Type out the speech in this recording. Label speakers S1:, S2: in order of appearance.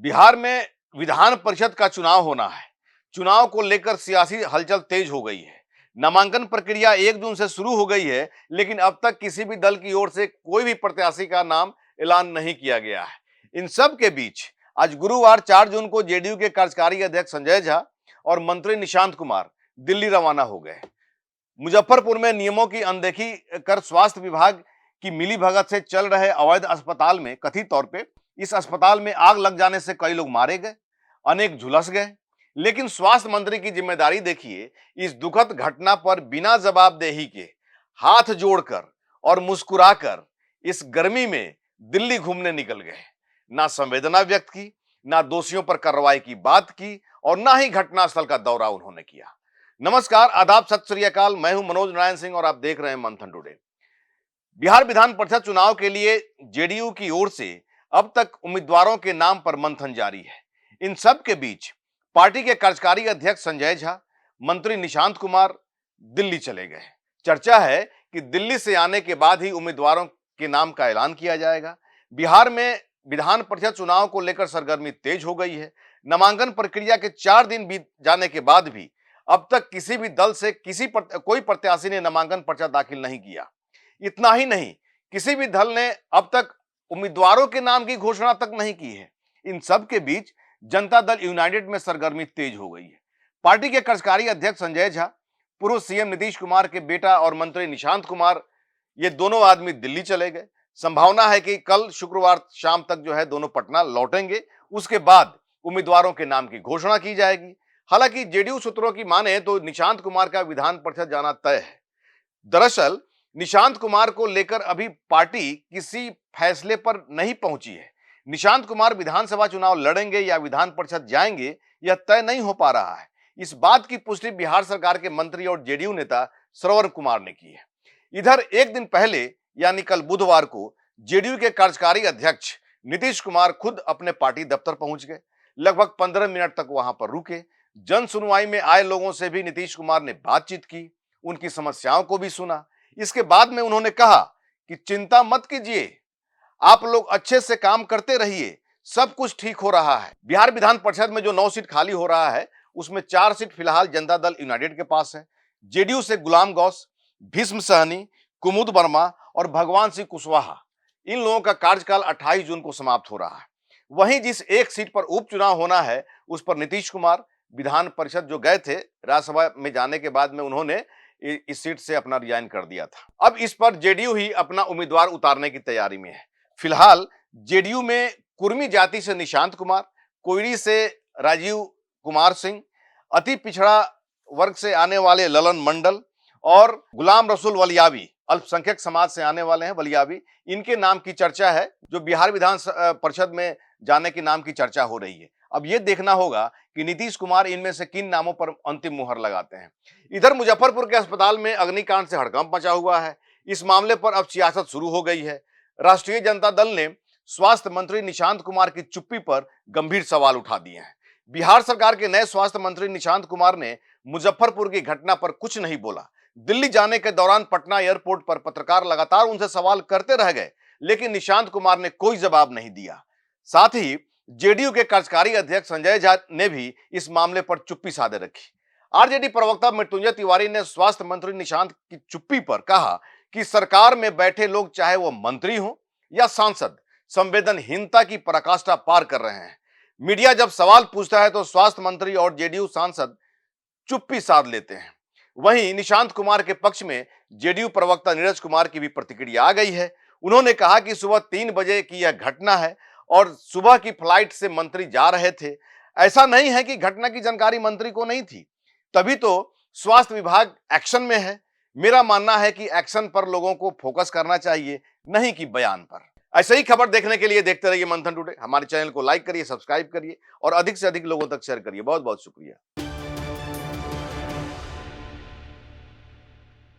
S1: बिहार में विधान परिषद का चुनाव होना है। चुनाव को लेकर सियासी हलचल तेज हो गई है। नामांकन प्रक्रिया 1 जून से शुरू हो गई है, लेकिन अब तक किसी भी दल की ओर से कोई भी प्रत्याशी का नाम ऐलान नहीं किया गया है। इन सब के बीच आज गुरुवार 4 जून को जेडीयू के कार्यकारी अध्यक्ष संजय झा और मंत्री निशांत कुमार दिल्ली रवाना हो गए। मुजफ्फरपुर में नियमों की अनदेखी कर स्वास्थ्य विभाग की मिलीभगत से चल रहे अवैध अस्पताल में कथित तौर पे इस अस्पताल में आग लग जाने से कई लोग मारे गए, अनेक झुलस गए। लेकिन स्वास्थ्य मंत्री की जिम्मेदारी देखिए, इस दुखद घटना पर बिना जवाबदेही के हाथ जोड़कर और मुस्कुराकर इस गर्मी में दिल्ली घूमने निकल गए। ना संवेदना व्यक्त की, ना दोषियों पर कार्रवाई की बात की और ना ही घटनास्थल का दौरा उन्होंने किया। नमस्कार, आदाब, सत श्री अकाल। मैं हूं मनोज नारायण सिंह और आप देख रहे हैं मंथन टुडे। बिहार विधान परिषद चुनाव के लिए जेडीयू की ओर से अब तक उम्मीदवारों के नाम पर मंथन जारी है। इन सब के बीच पार्टी के कार्यकारी अध्यक्ष संजय झा, मंत्री निशांत कुमार दिल्ली चले गए। चर्चा है कि दिल्ली से आने के बाद ही उम्मीदवारों के नाम का ऐलान किया जाएगा। बिहार में विधान परिषद चुनाव को लेकर सरगर्मी तेज हो गई है। नामांकन प्रक्रिया के 4 दिन बीत जाने के बाद भी अब तक किसी भी दल से कोई प्रत्याशी ने नामांकन पर्चा दाखिल नहीं किया। इतना ही नहीं, किसी भी दल ने अब तक उम्मीदवारों के नाम की घोषणा तक नहीं की है। इन सब के बीच जनता दल यूनाइटेड में सरगर्मी तेज हो गई है। पार्टी के कार्यकारी अध्यक्ष संजय झा, पूर्व सीएम नीतीश कुमार के बेटा और मंत्री निशांत कुमार, ये दोनों आदमी दिल्ली चले गए। संभावना है कि कल शुक्रवार शाम तक जो है दोनों पटना लौटेंगे। उसके बाद उम्मीदवारों के नाम की घोषणा की जाएगी। हालांकि जेडीयू सूत्रों की माने तो निशांत कुमार का विधान परिषद जाना तय है। दरअसल निशांत कुमार को लेकर अभी पार्टी किसी फैसले पर नहीं पहुंची है। निशांत कुमार विधानसभा चुनाव लड़ेंगे या विधान परिषद जाएंगे, यह तय नहीं हो पा रहा है। इस बात की पुष्टि बिहार सरकार के मंत्री और जेडीयू नेता श्रवण कुमार ने की है। इधर एक दिन पहले यानी कल बुधवार को जेडीयू के कार्यकारी अध्यक्ष नीतीश कुमार खुद अपने पार्टी दफ्तर पहुंच गए। लगभग 15 मिनट तक वहां पर रुके। जन सुनवाई में आए लोगों से भी नीतीश कुमार ने बातचीत की, उनकी समस्याओं को भी सुना। इसके बाद में उन्होंने कहा कि चिंता मत कीजिए, आप लोग अच्छे से काम करते रहिए, सब कुछ ठीक हो रहा है। बिहार विधान परिषद में जो 9 सीट खाली हो रहा है, उसमें 4 सीट फिलहाल जनता दल यूनाइटेड के पास है। जेडीयू से गुलाम गौस, भीष्म सहनी, कुमुद वर्मा और भगवान सिंह कुशवाहा, इन लोगों का कार्यकाल 28 जून को समाप्त हो रहा है। वहीं जिस एक सीट पर उपचुनाव होना है, उस पर नीतीश कुमार विधान परिषद जो गए थे, राज्यसभा में जाने के बाद में उन्होंने इस सीट से अपना रिजाइन कर दिया था। अब इस पर जेडीयू ही अपना उम्मीदवार उतारने की तैयारी में है। फिलहाल जेडीयू में कुर्मी जाति से निशांत कुमार, कोयरी से राजीव कुमार सिंह, अति पिछड़ा वर्ग से आने वाले ललन मंडल और गुलाम रसूल वलियावी, अल्पसंख्यक समाज से आने वाले हैं वलियावी, इनके नाम की चर्चा है, जो बिहार विधान परिषद में जाने के नाम की चर्चा हो रही है। अब यह देखना होगा कि नीतीश कुमार इनमें से किन नामों पर अंतिम मुहर लगाते हैं। इधर मुजफ्फरपुर के अस्पताल में अग्निकांड से हड़कंप मचा हुआ है। इस मामले पर अब सियासत शुरू हो गई है। राष्ट्रीय जनता दल ने स्वास्थ्य मंत्री निशांत कुमार की चुप्पी पर गंभीर सवाल उठा दिए हैं। बिहार सरकार के नए स्वास्थ्य मंत्री निशांत कुमार ने मुजफ्फरपुर की घटना पर कुछ नहीं बोला। दिल्ली जाने के दौरान पटना एयरपोर्ट पर पत्रकार लगातार उनसे सवाल करते रह गए, लेकिन निशांत कुमार ने कोई जवाब नहीं दिया। साथ ही जेडीयू के कार्यकारी अध्यक्ष संजय झा ने भी इस मामले पर चुप्पी साधे रखी। आरजेडी प्रवक्ता मृत्युंजय तिवारी ने स्वास्थ्य मंत्री निशांत की चुप्पी पर कहा कि सरकार में बैठे लोग, चाहे वो मंत्री हो या सांसद, संवेदनहीनता की पराकाष्ठा पार कर रहे हैं। मीडिया जब सवाल पूछता है तो स्वास्थ्य मंत्री और जेडीयू सांसद चुप्पी साध लेते हैं। वहीं निशांत कुमार के पक्ष में जेडीयू प्रवक्ता नीरज कुमार की भी प्रतिक्रिया आ गई है। उन्होंने कहा कि सुबह 3 बजे की यह घटना है और सुबह की फ्लाइट से मंत्री जा रहे थे। ऐसा नहीं है कि घटना की जानकारी मंत्री को नहीं थी, तभी तो स्वास्थ्य विभाग एक्शन में है। मेरा मानना है कि एक्शन पर लोगों को फोकस करना चाहिए, नहीं कि बयान पर। ऐसे ही खबर देखने के लिए देखते रहिए मंथन टुडे। हमारे चैनल को लाइक करिए, सब्सक्राइब करिए और अधिक से अधिक लोगों तक शेयर करिए। बहुत बहुत शुक्रिया।